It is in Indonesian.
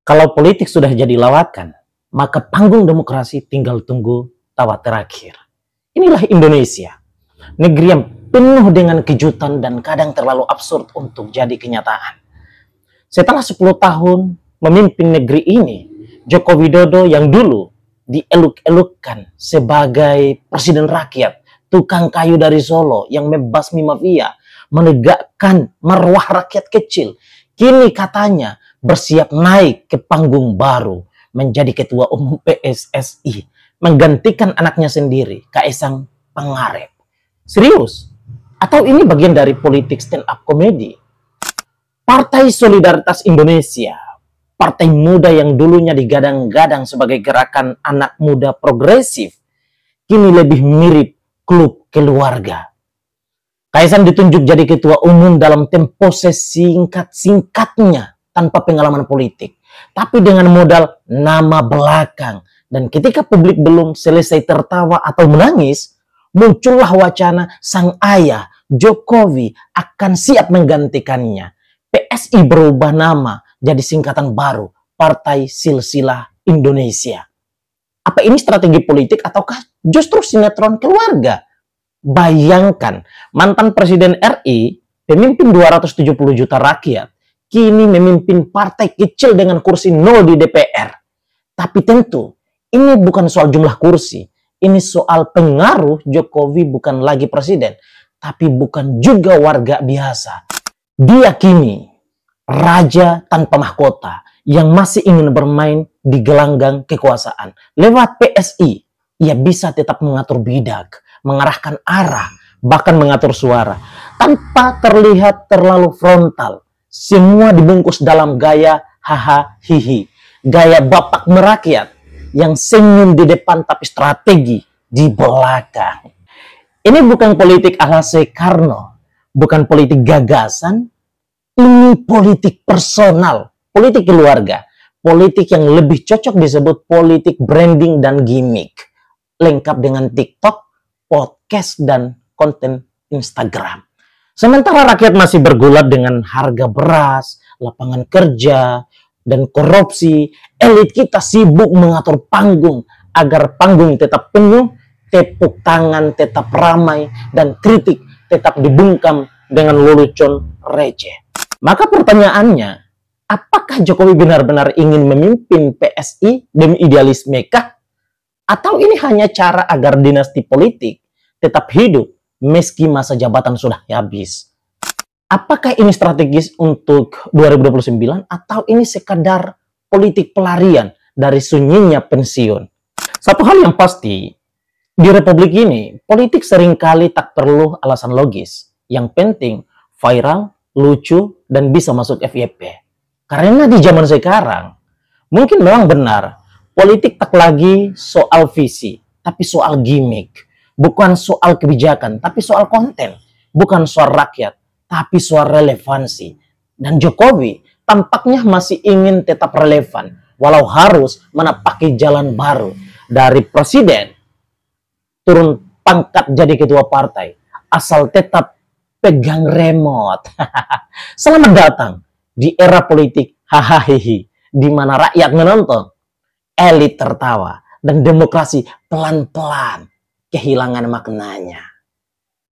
Kalau politik sudah jadi lawakan, maka panggung demokrasi tinggal tunggu tawa terakhir. Inilah Indonesia, negeri yang penuh dengan kejutan dan kadang terlalu absurd untuk jadi kenyataan. Setelah 10 tahun memimpin negeri ini, Joko Widodo yang dulu dieluk-elukkan sebagai presiden rakyat, tukang kayu dari Solo yang membasmi mafia, menegakkan marwah rakyat kecil, kini katanya bersiap naik ke panggung baru menjadi ketua umum PSSI, menggantikan anaknya sendiri, Kaisang Pangarep. Serius? Atau ini bagian dari politik stand up comedy? Partai Solidaritas Indonesia, partai muda yang dulunya digadang-gadang sebagai gerakan anak muda progresif, kini lebih mirip klub keluarga. Kaisang ditunjuk jadi ketua umum dalam tempo sesingkat-singkatnya tanpa pengalaman politik, tapi dengan modal nama belakang. Dan ketika publik belum selesai tertawa atau menangis, muncullah wacana sang ayah Jokowi akan siap menggantikannya. PSI berubah nama jadi singkatan baru, Partai Silsilah Indonesia. Apa ini strategi politik ataukah justru sinetron keluarga? Bayangkan, mantan Presiden RI, pemimpin 270 juta rakyat, kini memimpin partai kecil dengan kursi 0 di DPR. Tapi tentu, ini bukan soal jumlah kursi. Ini soal pengaruh. Jokowi bukan lagi presiden, tapi bukan juga warga biasa. Dia kini raja tanpa mahkota yang masih ingin bermain di gelanggang kekuasaan. Lewat PSI, ia bisa tetap mengatur bidak, mengarahkan arah, bahkan mengatur suara, tanpa terlihat terlalu frontal. Semua dibungkus dalam gaya haha hihi, gaya bapak merakyat yang senyum di depan tapi strategi di belakang. Ini bukan politik ala Soekarno, bukan politik gagasan, ini politik personal, politik keluarga, politik yang lebih cocok disebut politik branding dan gimmick, lengkap dengan TikTok, podcast, dan konten Instagram. Sementara rakyat masih bergulat dengan harga beras, lapangan kerja, dan korupsi, elit kita sibuk mengatur panggung agar panggung tetap penuh, tepuk tangan tetap ramai, dan kritik tetap dibungkam dengan lelucon receh. Maka pertanyaannya, apakah Jokowi benar-benar ingin memimpin PSI demi idealisme kah? Atau ini hanya cara agar dinasti politik tetap hidup meski masa jabatan sudah habis? Apakah ini strategis untuk 2029 atau ini sekadar politik pelarian dari sunyinya pensiun? Satu hal yang pasti, di republik ini, politik seringkali tak perlu alasan logis. Yang penting viral, lucu, dan bisa masuk FYP. Karena di zaman sekarang, mungkin memang benar, politik tak lagi soal visi, tapi soal gimmick. Bukan soal kebijakan, tapi soal konten. Bukan soal rakyat, tapi soal relevansi. Dan Jokowi tampaknya masih ingin tetap relevan, walau harus menapaki jalan baru. Dari presiden, turun pangkat jadi ketua partai, asal tetap pegang remote. Selamat datang di era politik hahaha, di mana rakyat menonton, elit tertawa, dan demokrasi pelan-pelan kehilangan maknanya.